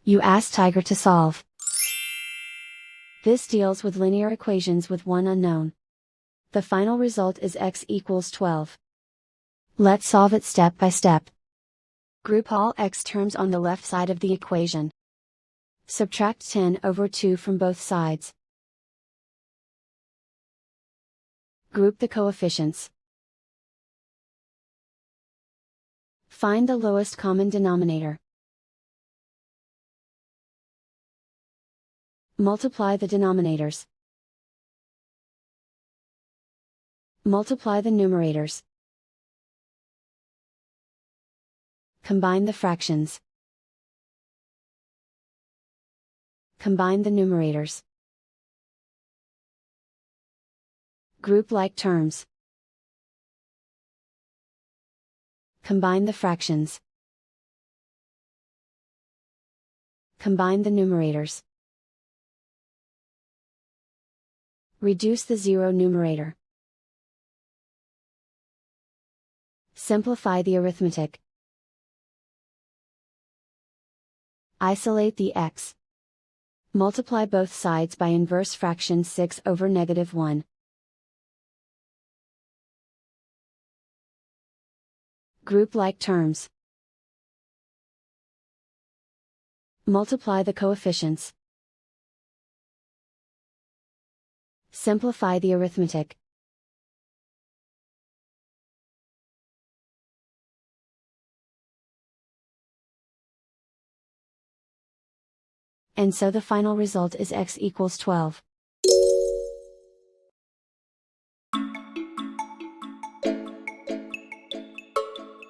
You ask Tiger to solve. This deals with linear equations with one unknown. The final result is x equals 12. Let's solve it step by step. Group all x terms on the left side of the equation. Subtract 10 over 2 from both sides. Group the coefficients. Find the lowest common denominator. Multiply the denominators. Multiply the numerators. Combine the fractions. Combine the numerators. Group like terms. Combine the fractions. Combine the numerators. Reduce the zero numerator. Simplify the arithmetic. Isolate the x. Multiply both sides by inverse fraction 6 over -1. Group like terms. Multiply the coefficients. Simplify the arithmetic. And so the final result is x equals 12.